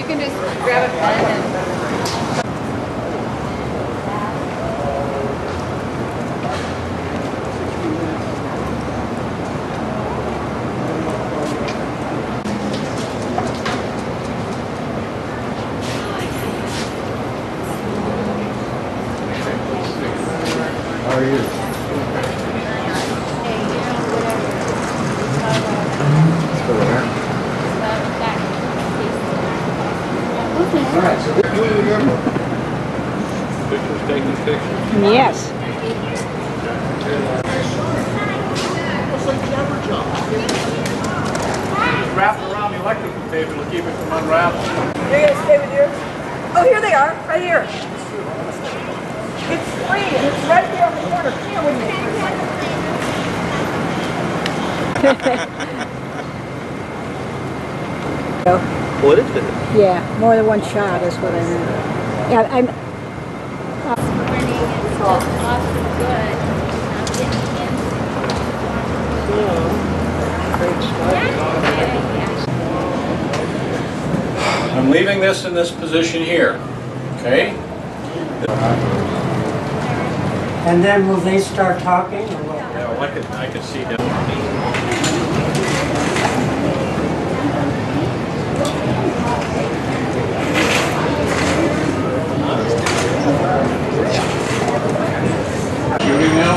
You can just grab a pen and... How are you? All right, so this you remember. Pictures, taking pictures. Yes. Wrap it around the electrical cable to keep it from unraveling. You're gonna stay with yours? Oh, here they are, right here. It's free, and it's right there on the corner. Here with What is it? Yeah, more than one shot is what I meant. Yeah, I'm. I'm leaving this in this position here, okay? And then will they start talking or what? Yeah, well, I can see that. Shooting now?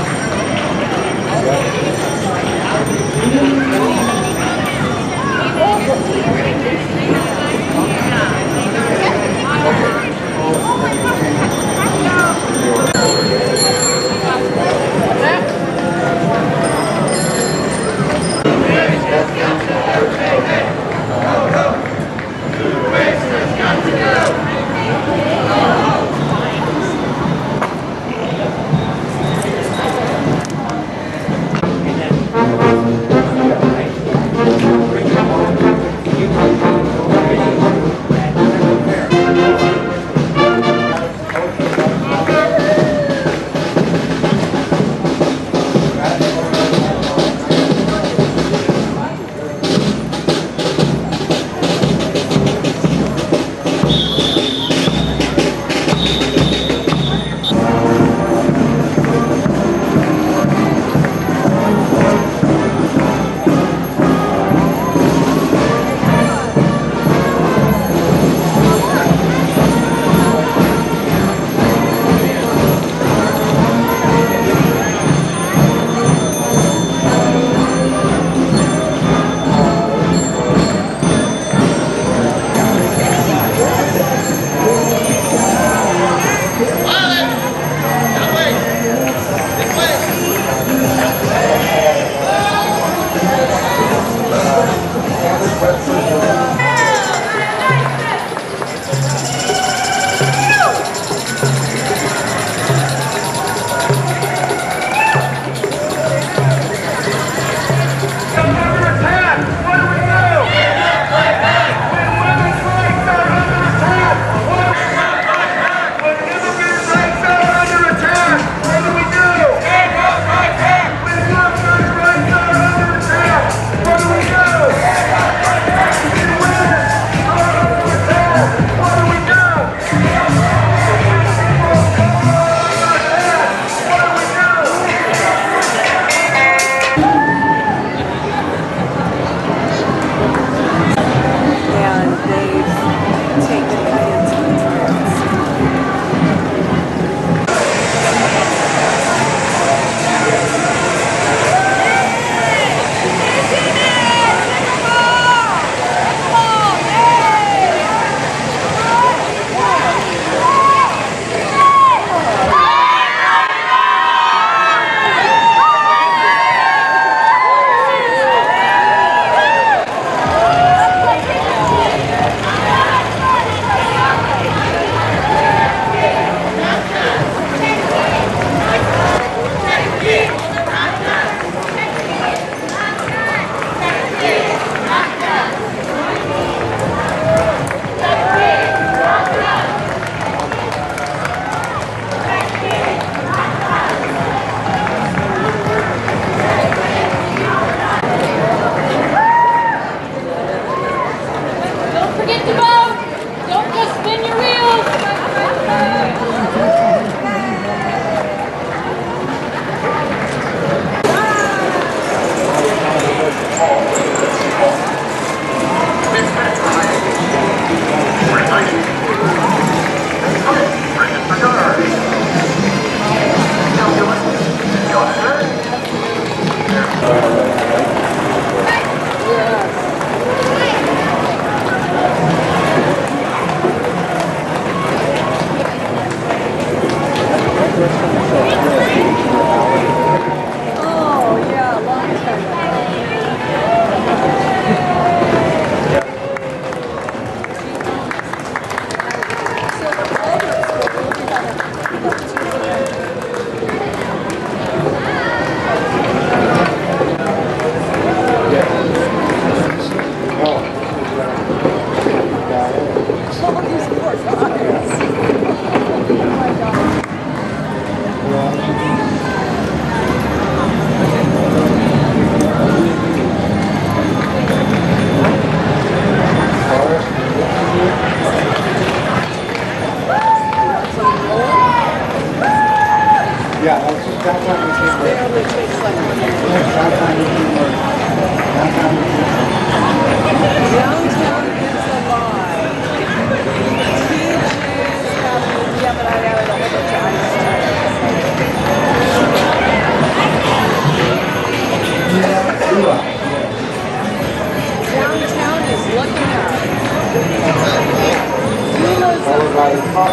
Kathy,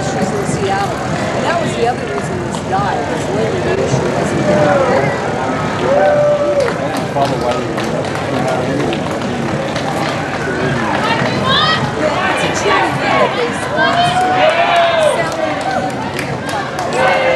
she's in Seattle. And that was the other reason this died, was Linda knew she wasn't there. It's a charity that they sponsor. Selling,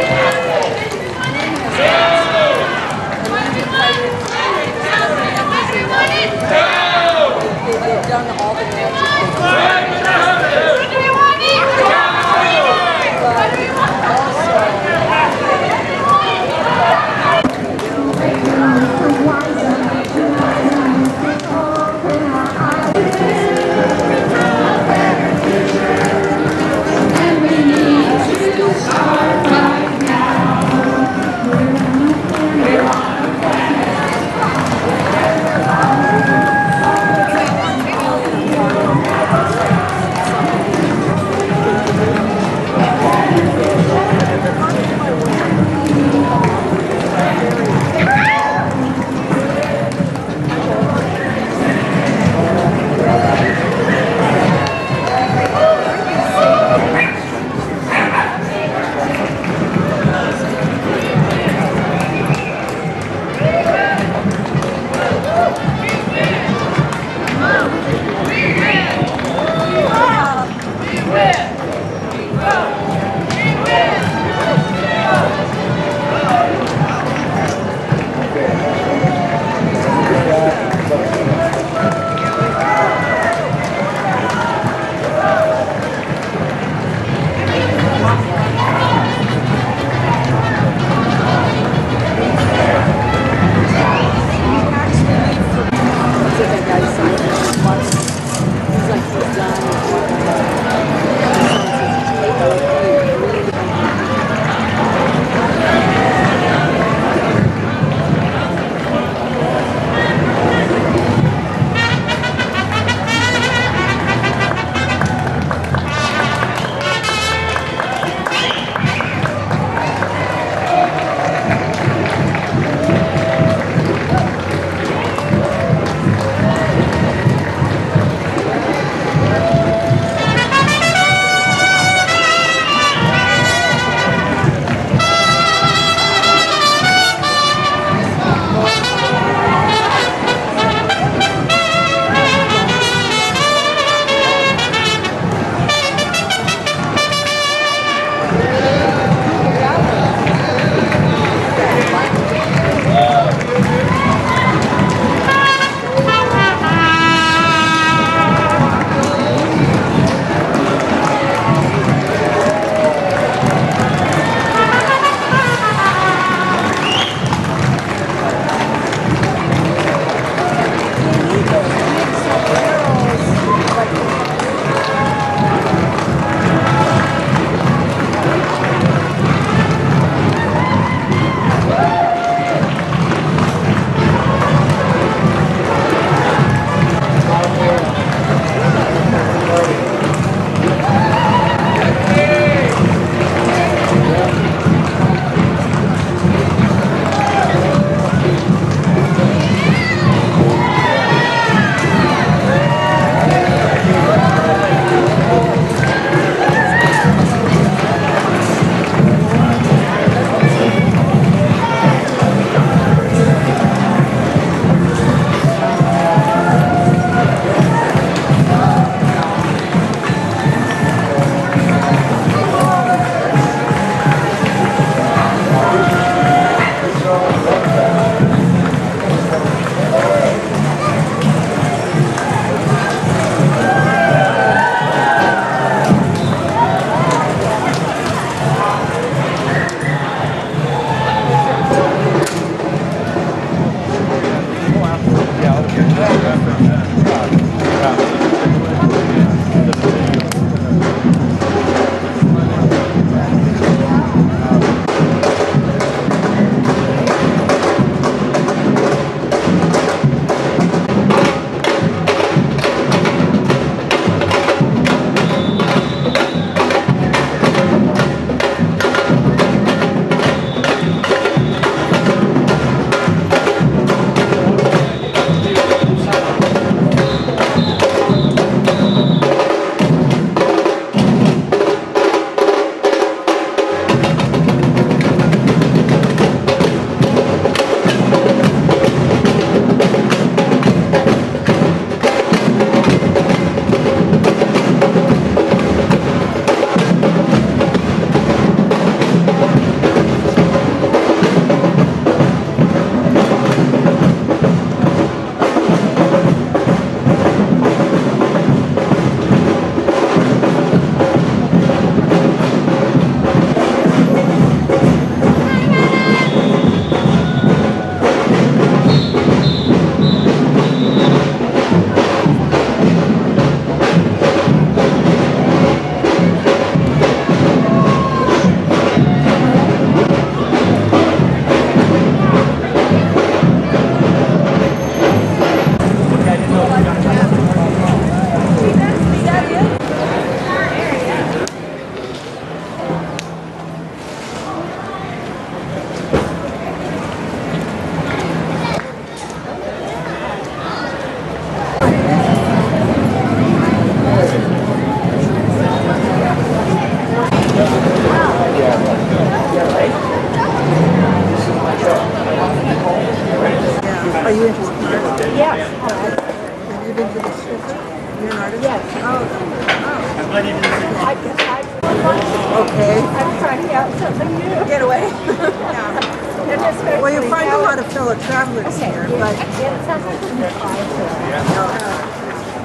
away. I'm trying out something new. Get away. Yeah. Well, you find a lot of fellow travelers here, but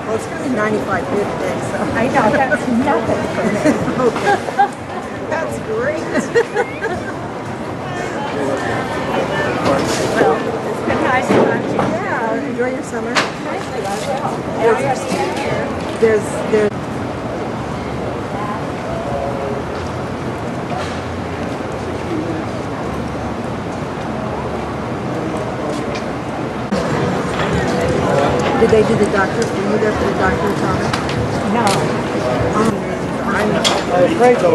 well, it's going to be 95 here today, so I know, that's nothing for me. okay. That's great. Well, it's been nice to meet you. Yeah, enjoy your summer. Yeah, There's Did they do the doctor? Were you there for the doctor, Thomas? no. I'm afraid so.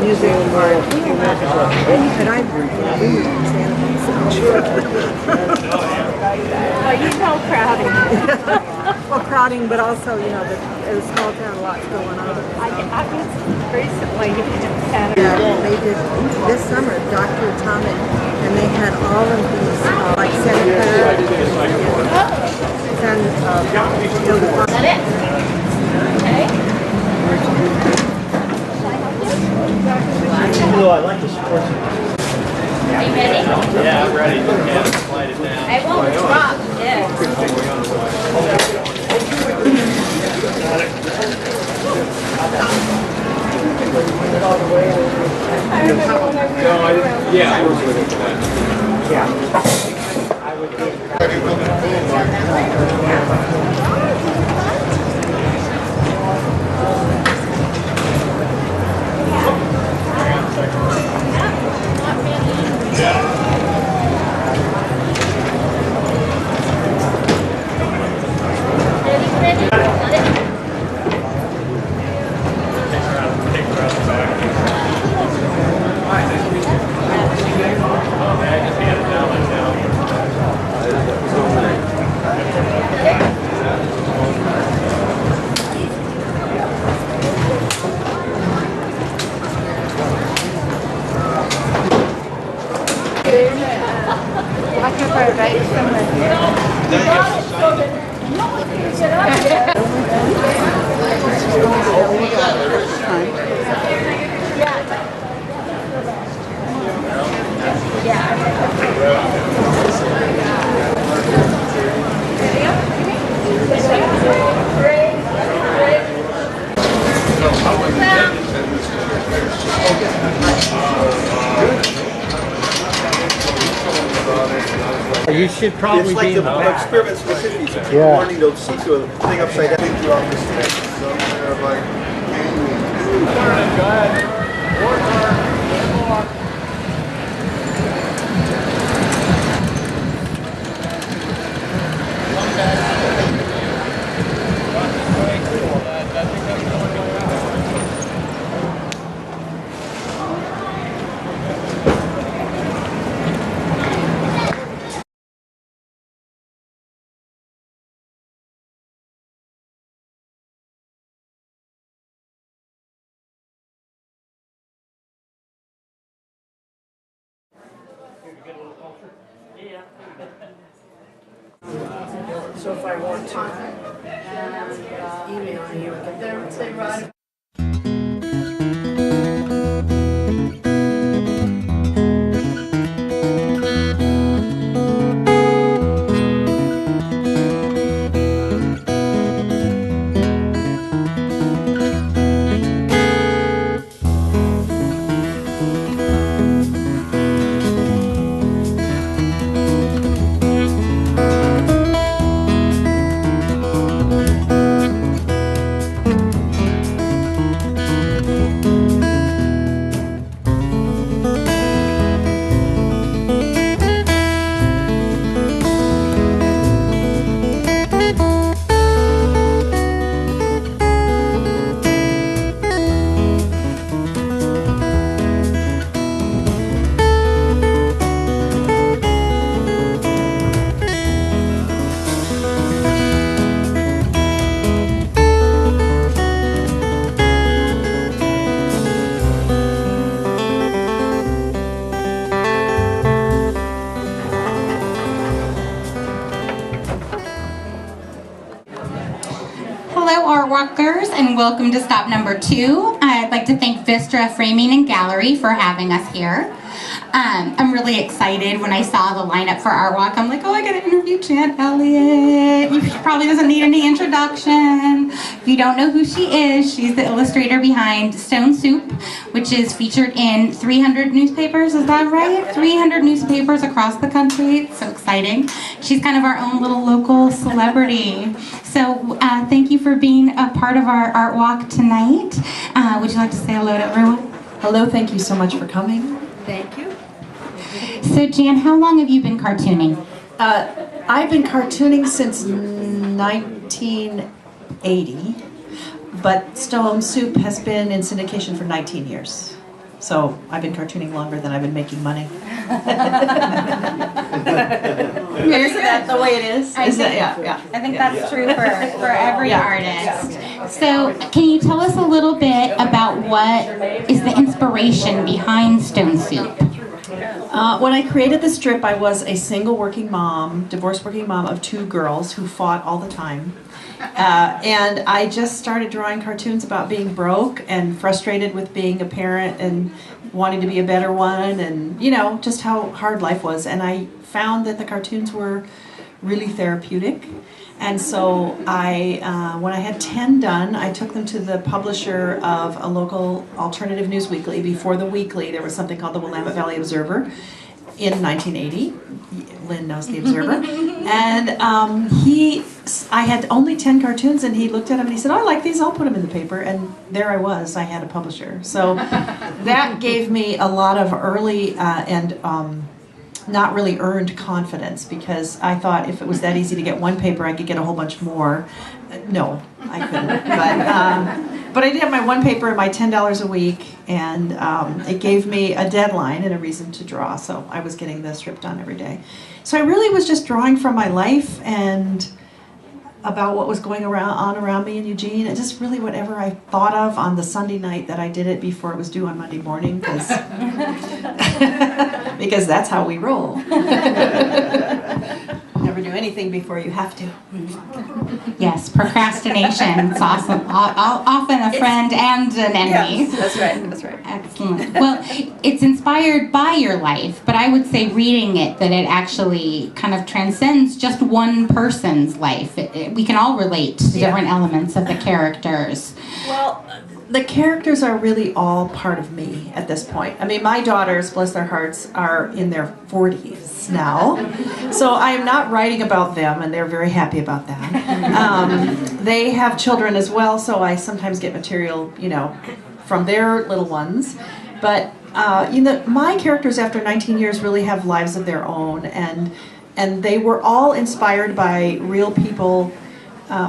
Museum Park. And I've been in Well, you know crowding. well, crowding, but also, you know, in a small town, lots going on. I was recently in Canada. Yeah, they did this summer, Dr. Atomic, and they had all of these, like Seneca and Oh, I like the sports. Are you ready? Yeah, I'm ready. Yeah, slide it down. I won't drop. Yeah. Yeah, I was looking for that. You should probably It's like be the in the back. experiment specifics. If you're learning, they'll see to a thing upside down. Think you understand. So they're like, Go ahead. Work hard. So if I want to email you, I can Hello, Art Walkers, and welcome to stop number 2. I'd like to thank Vistra Framing and Gallery for having us here. I'm really excited when I saw the lineup for Art Walk. I'm like, oh, I gotta interview Jan Elliott. She probably doesn't need any introduction. If you don't know who she is, she's the illustrator behind Stone Soup, which is featured in 300 newspapers, is that right? 300 newspapers across the country. It's so exciting. She's kind of our own little local celebrity. So thank you for being a part of our Art Walk tonight. Would you like to say hello to everyone? Hello, thank you so much for coming. Thank you. So Jan, how long have you been cartooning? I've been cartooning since 1980, but Stone Soup has been in syndication for 19 years. So I've been cartooning longer than I've been making money. Isn't that the way it is? I think that's true for every artist. So can you tell us a little bit about what is the inspiration behind Stone Soup? When I created the strip, I was a single working mom, divorced working mom of 2 girls who fought all the time. And I just started drawing cartoons about being broke and frustrated with being a parent and wanting to be a better one, and you know, just how hard life was. And I found that the cartoons were really therapeutic. And so when I had 10 done, I took them to the publisher of a local alternative news weekly. Before the weekly, there was something called the Willamette Valley Observer in 1980. Lynn knows the Observer. And I had only 10 cartoons, and he looked at them and he said, oh, I like these, I'll put them in the paper. And there I was, I had a publisher. So that gave me a lot of early and not really earned confidence, because I thought if it was that easy to get one paper, I could get a whole bunch more. No, I couldn't. But I did have my one paper and my $10 a week, and it gave me a deadline and a reason to draw, so I was getting the strip done every day. So I really was just drawing from my life and about what was going on around me in Eugene, and just really whatever I thought of on the Sunday night that I did it before it was due on Monday morning, because because that's how we roll. Never do anything before you have to. Yes, procrastination. It's awesome. Often a friend and an enemy. Yes, that's right. That's right. Excellent. Well, it's inspired by your life, but I would say reading it that it actually kind of transcends just one person's life. We can all relate to different elements of the characters. Well, the characters are really all part of me at this point. I mean, my daughters, bless their hearts, are in their 40s now. So I am not writing about them, and they're very happy about that. They have children as well, so I sometimes get material, you know, from their little ones. But, you know, my characters after 19 years really have lives of their own, and they were all inspired by real people.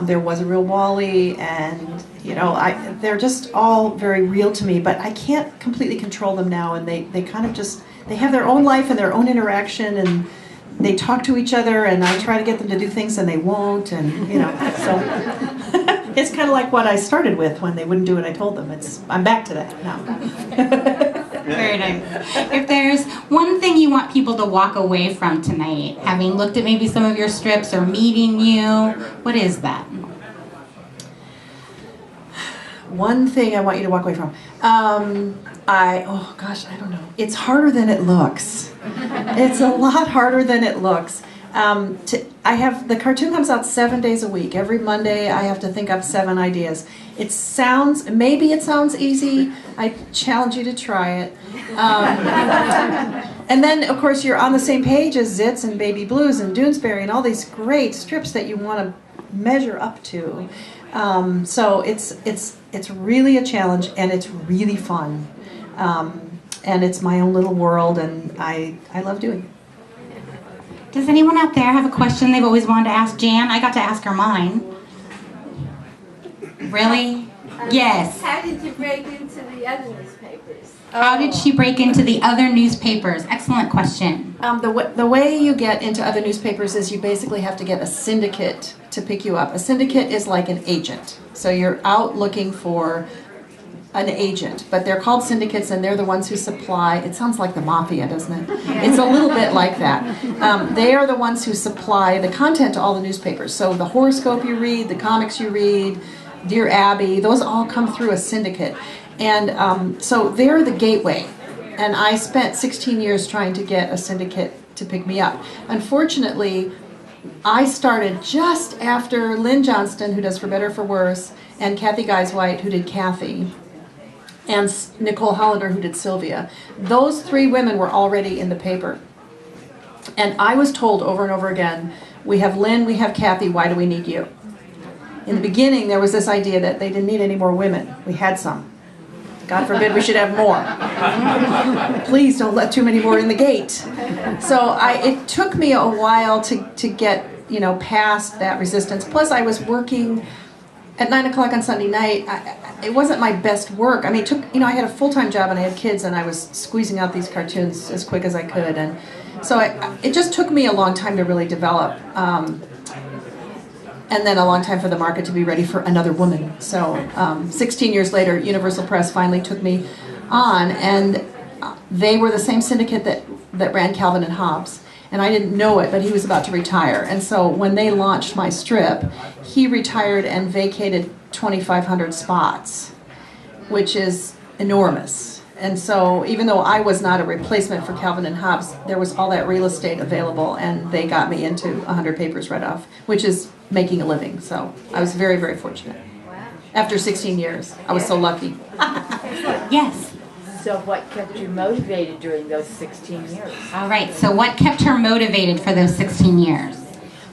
There was a real Wally, and you know, they're just all very real to me, but I can't completely control them now, and they kind of just, they have their own life and their own interaction, and they talk to each other, and I try to get them to do things and they won't, and you know, so it's kind of like what I started with when they wouldn't do what I told them. I'm back to that now. Very nice. If there's one thing you want people to walk away from tonight, having looked at maybe some of your strips or meeting you, what is that? One thing I want you to walk away from. Oh gosh, I don't know. It's harder than it looks. It's a lot harder than it looks. The cartoon comes out 7 days a week. Every Monday I have to think up 7 ideas. Maybe it sounds easy. I challenge you to try it. And then of course you're on the same page as Zitz and Baby Blues and Doonesbury and all these great strips that you want to measure up to. So it's really a challenge, and it's really fun. And it's my own little world, and I love doing it. Does anyone out there have a question they've always wanted to ask Jan? I got to ask her mine. Really? Yes. How did you break into the other newspapers? How did she break into the other newspapers? Excellent question. The way you get into other newspapers is you basically have to get a syndicate to pick you up. A syndicate is like an agent. So you're out looking for an agent, but they're called syndicates, and they're the ones who supply. It sounds like the mafia, doesn't it? It's a little bit like that. They are the ones who supply the content to all the newspapers. So the horoscope you read, the comics you read, Dear Abby, those all come through a syndicate. And so they're the gateway. And I spent 16 years trying to get a syndicate to pick me up. Unfortunately, I started just after Lynn Johnston, who does For Better For Worse, and Kathy Guys-White, who did Kathy, and Nicole Hollander, who did Sylvia. Those three women were already in the paper. And I was told over and over again, we have Lynn, we have Kathy, why do we need you? In the beginning, there was this idea that they didn't need any more women. We had some. God forbid we should have more. Please don't let too many more in the gate. So it took me a while to get, you know, past that resistance. Plus I was working at 9 o'clock on Sunday night. It wasn't my best work. I mean, I had a full-time job and I had kids and I was squeezing out these cartoons as quick as I could. And so it just took me a long time to really develop. And then a long time for the market to be ready for another woman. So 16 years later, Universal Press finally took me on, and they were the same syndicate that ran Calvin and Hobbes. And I didn't know it, but he was about to retire. And so when they launched my strip, he retired and vacated 2,500 spots, which is enormous. And so even though I was not a replacement for Calvin and Hobbes, there was all that real estate available, and they got me into 100 papers right off, which is making a living. So I was very, very fortunate. After 16 years, I was so lucky. Yes. So what kept you motivated during those 16 years? All right, so what kept her motivated for those 16 years?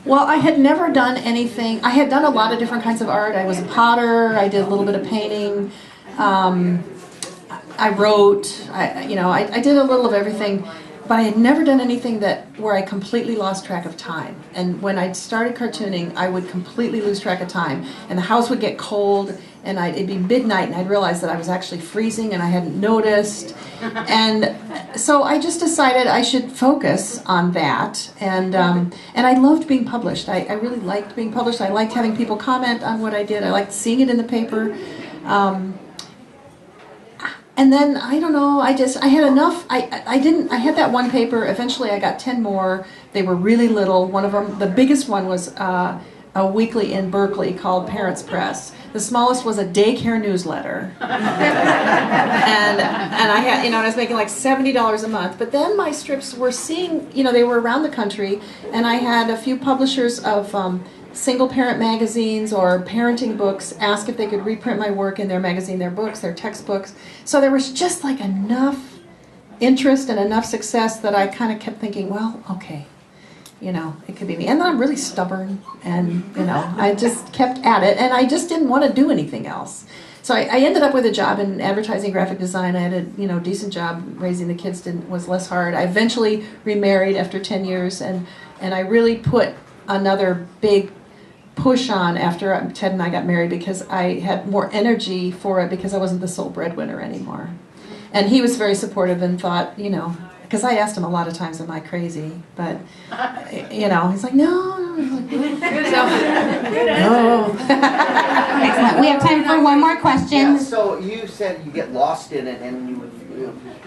Well, I had never done anything. I had done a lot of different kinds of art. I was a potter. I did a little bit of painting. I wrote. I did a little of everything. But I had never done anything where I completely lost track of time. And when I started cartooning, I would completely lose track of time. And the house would get cold, and it'd be midnight, and I'd realize that I was actually freezing, and I hadn't noticed. And so I just decided I should focus on that. And I loved being published. I really liked being published. I liked having people comment on what I did. I liked seeing it in the paper. And then, I don't know, I had enough. I had that one paper. Eventually I got 10 more. They were really little. One of them, the biggest one was a weekly in Berkeley called Parents Press. The smallest was a daycare newsletter. and I had, I was making like $70 a month. But then my strips were seeing, they were around the country, and I had a few publishers of single parent magazines or parenting books ask if they could reprint my work in their magazine, their books, their textbooks. So there was just like enough interest and enough success that I kind of kept thinking, well, okay, it could be me. And then I'm really stubborn, and I just kept at it, and I just didn't want to do anything else. So I ended up with a job in advertising, graphic design. I had a decent job. Raising the kids was less hard. I eventually remarried after 10 years, and I really put another big push on after Ted and I got married, because I had more energy for it because I wasn't the sole breadwinner anymore. And he was very supportive and thought, because I asked him a lot of times, am I crazy? But, he's like, no. No. Excellent. We have time for one more question. Yeah, so you said you get lost in it, and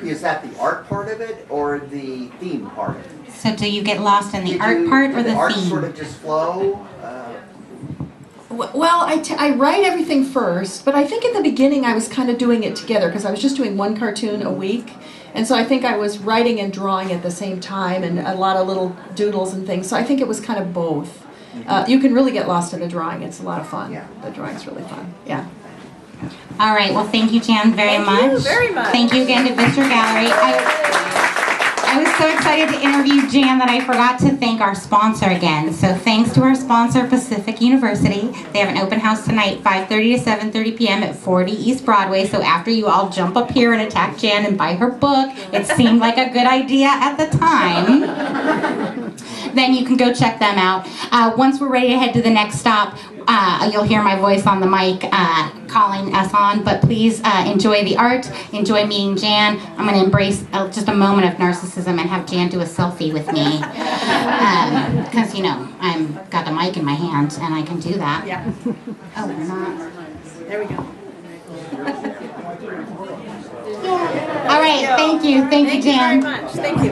is that the art part of it or the theme part of it? So do you get lost in the art part or the theme? Art sort of just flow? Well, I write everything first, but I think in the beginning I was kind of doing it together, because I was just doing one cartoon a week. And so I think I was writing and drawing at the same time, and a lot of little doodles and things. So I think it was kind of both. You can really get lost in the drawing. It's a lot of fun. Yeah. The drawing's really fun. Yeah. All right. Well, thank you, Jan, very much. Thank you very much. Thank you again to Vistor Gallery. I was so excited to interview Jan that I forgot to thank our sponsor again. So thanks to our sponsor, Pacific University. They have an open house tonight, 5:30 to 7:30 p.m. at 40 East Broadway. So after you all jump up here and attack Jan and buy her book, it seemed like a good idea at the time. Then you can go check them out. Once we're ready to head to the next stop, you'll hear my voice on the mic calling us on, but please enjoy the art, enjoy meeting Jan. I'm going to embrace just a moment of narcissism and have Jan do a selfie with me. Because, I've got the mic in my hand and I can do that. Yeah. Oh, we're not. There we go. All right, thank you. Thank you, Jan. Thank you very much. Thank you.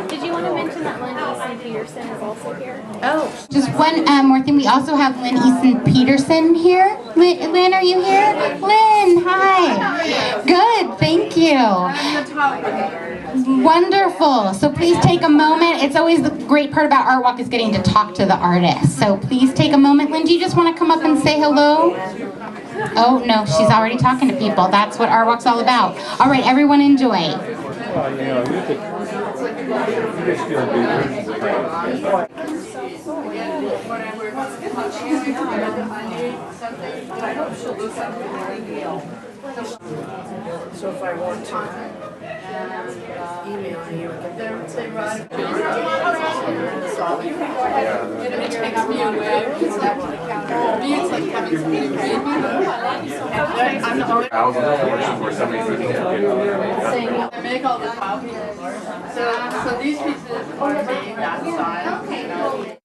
Did you want to mention that Lynn Easton Peterson is also here? Oh. Just one more thing. We also have Lynn Easton Peterson here. Lynn, are you here? Lynn, hi. Good, thank you. Wonderful. So please take a moment. It's always the great part about Art Walk is getting to talk to the artists. So please take a moment. Lynn, do you just want to come up and say hello? Oh, no, she's already talking to people. That's what Art Walk's all about. All right, everyone enjoy. So if I want to email you, Make all the copies. So these pieces are made that size.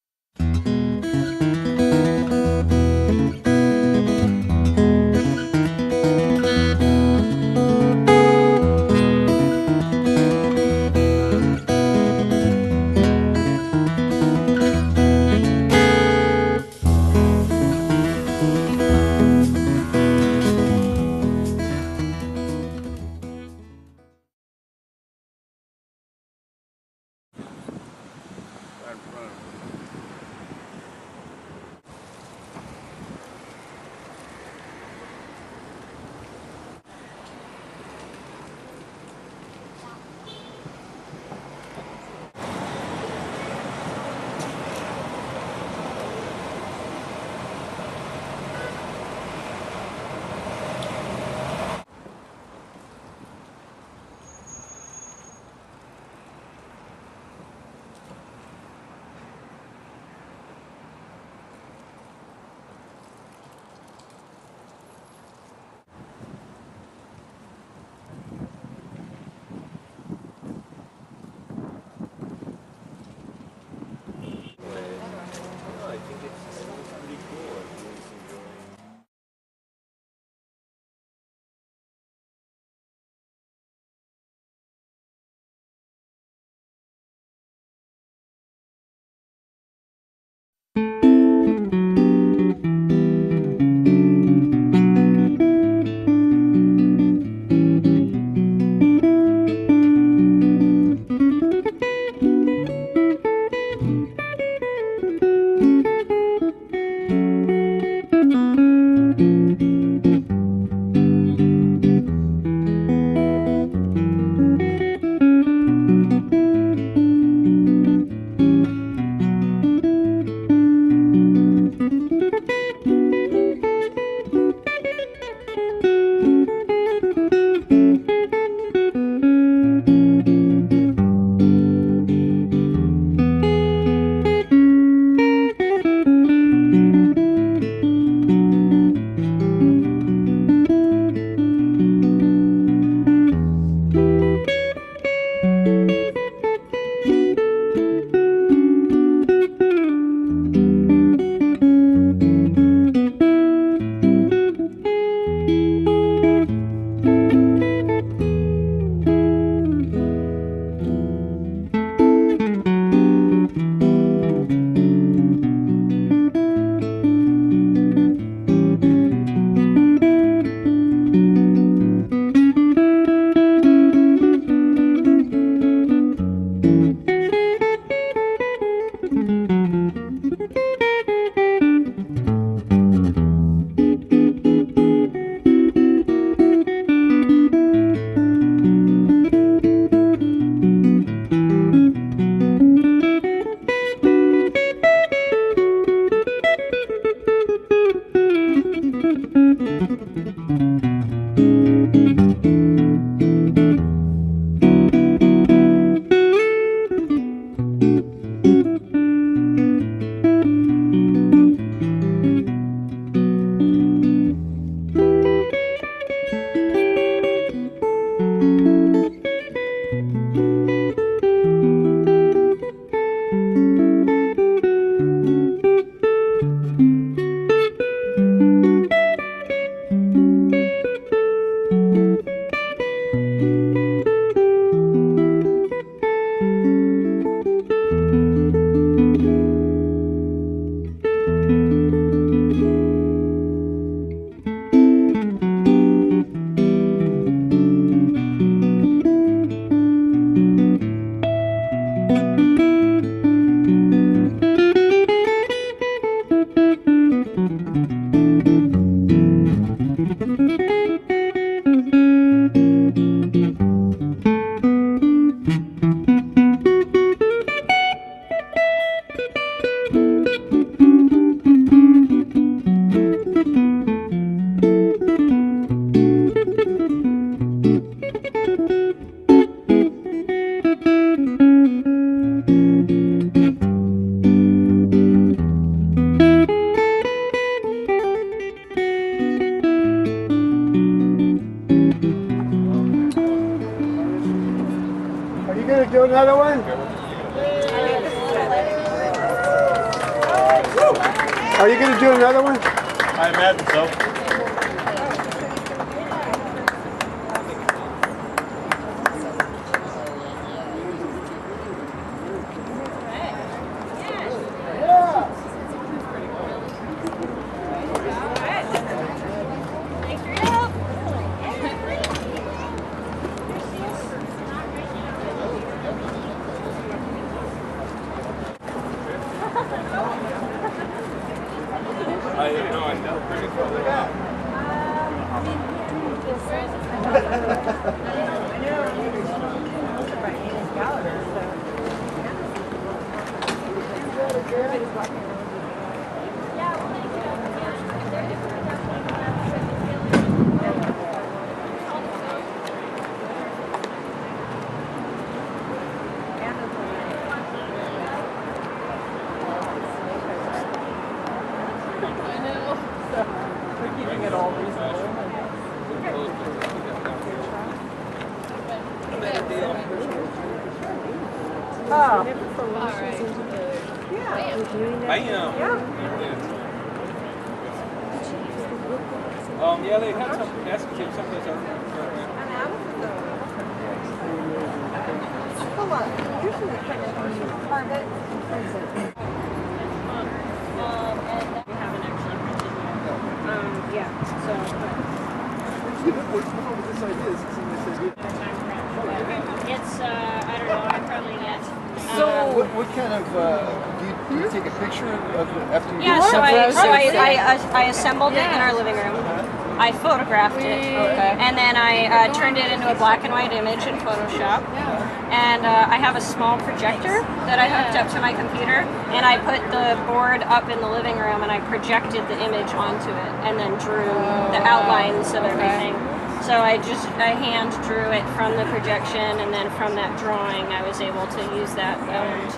Are you gonna do another one? Are you gonna do another one? I imagine so. Yeah, they had some basketball someplace. It's, I don't know, I probably get. What kind of, do you take a picture of it after you Yeah, so I assembled it in our living room. I photographed it, and then I turned it into a black and white image in Photoshop. And I have a small projector that I hooked up to my computer, and I put the board up in the living room, and I projected the image onto it, and then drew the outlines of everything. So I hand drew it from the projection, and then from that drawing, I was able to use that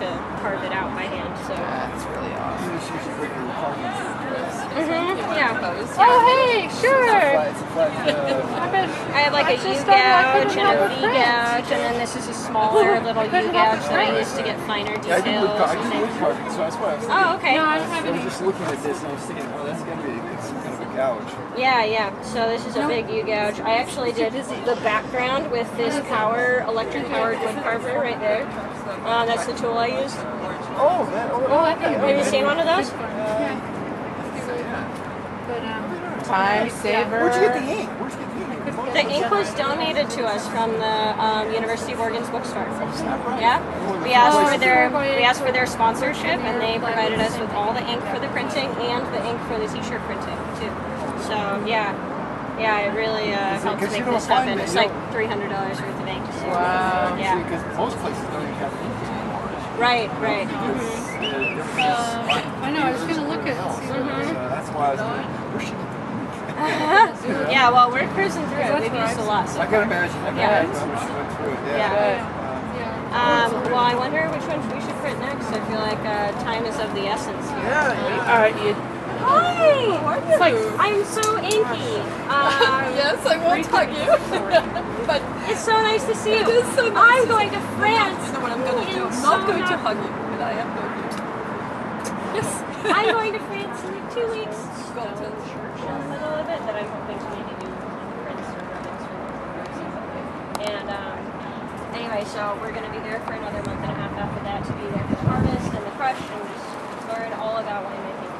to carve it out by hand. So That's really awesome. yeah. Oh hey, sure. I have like a U gouge and a V gouge, and then this is a smaller little U gouge that I use to get finer details. I do wood carving, so that's why I was thinking. Oh, okay. I was just looking at this and I was thinking, oh, that's gonna be some kind of a gouge. Yeah, yeah. So this is a big U gouge. I actually did the background with this electric powered wood carver right there. That's the tool I used. Oh, man. Have you seen one of those? Time saver. Where'd you get the ink? The ink was donated to us from the University of Oregon's bookstore. Yeah, we asked for their sponsorship, and they provided us with all the ink for the printing and the ink for the T-shirt printing too. So yeah, it really helped make this happen. It's like $300 worth of ink. So, Wow. Yeah. Because most places don't even have ink anymore. Right. I know. I was gonna look at. That's why I was like, where's she? Yeah, well, we're cruising through it. We've used a lot. So I can imagine. I Yeah. wish she went through it. Yeah. Well, I wonder which ones we should print next. I feel like time is of the essence here. Hi! It's like I'm so inky. yes, I won't hug you. But It's so nice to see you. it is so nice. I'm going to France. You know what I'm going to do? I'm It's not so going to happy. hug you, but I am going to. Yes. I'm going to France in 2 weeks. Go to the church in the middle of it that I'm hoping to maybe do prints or rubbings for. And anyway, so we're going to be there for another month and a half after that to be there for the harvest and the crush and just learn all about winemaking.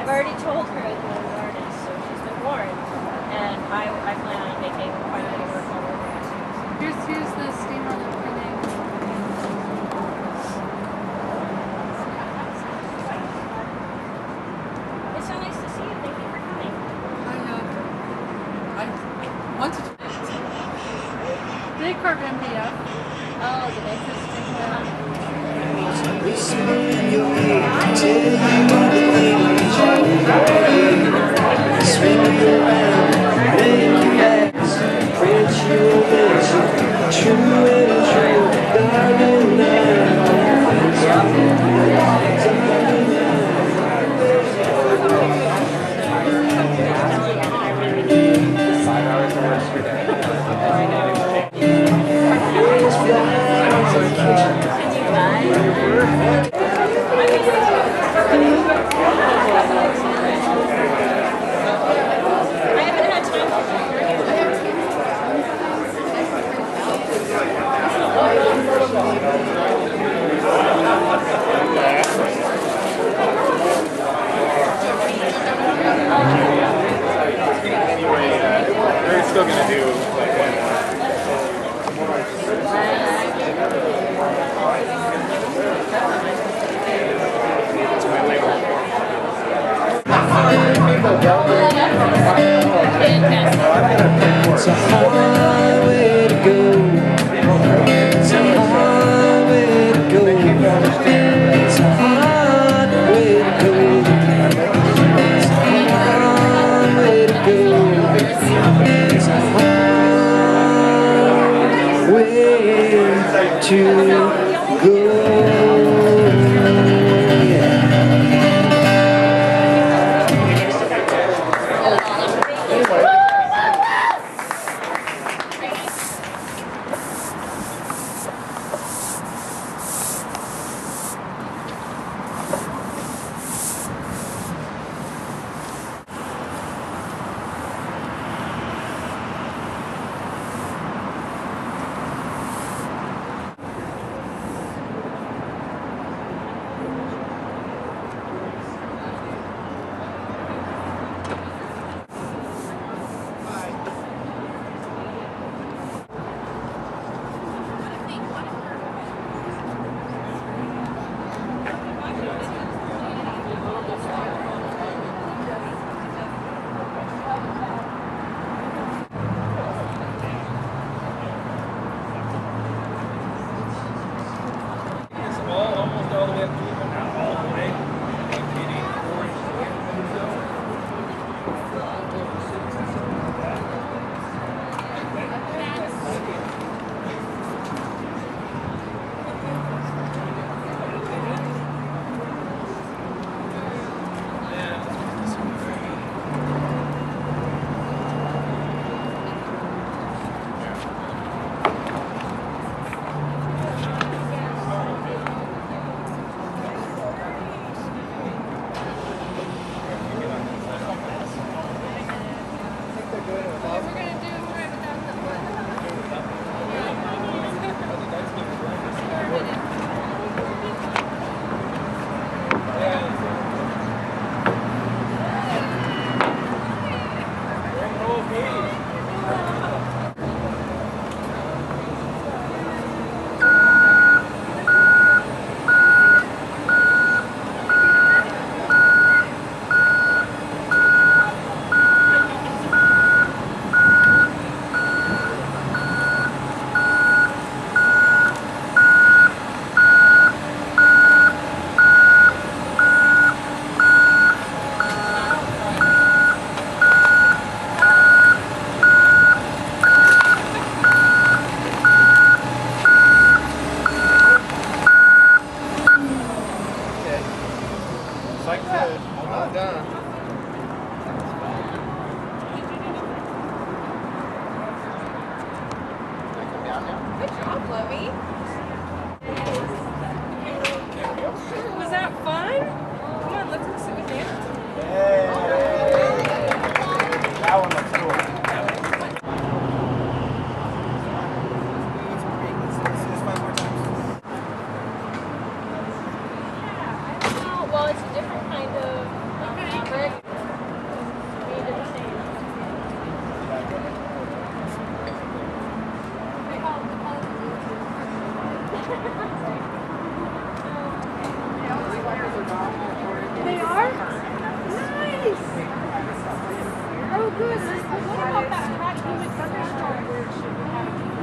I've already told her that I'm an artist, so she's been warned. And I plan on making quite a bit of work all over it. Here's the steamer printing. It's so nice to see you. Thank you for coming. for MPF. Oh, the interesting one. They're still gonna do like It's a highway to go. It's a highway to go. It's a highway to go. It's a highway to go. It's a highway to go. almost all the way up to it, but not all the way. Was that fun? Come on, let's listen to dance. That one looks cool. Well, it's a different kind of fabric. We did the same. They are? Nice! Oh, good. What about that hot humid thunderstorm?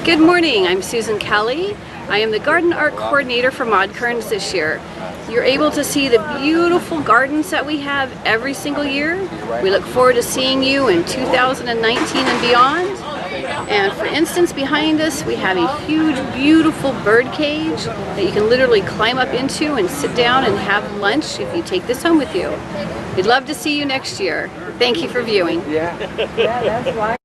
Good morning, I'm Susan Kelly. I am the Garden Art Coordinator for Mod Kerns this year. You're able to see the beautiful gardens that we have every single year. We look forward to seeing you in 2019 and beyond. And for instance, behind us we have a huge, beautiful bird cage that you can literally climb up into and sit down and have lunch if you take this home with you. We'd love to see you next year. Thank you for viewing. Yeah, that's why.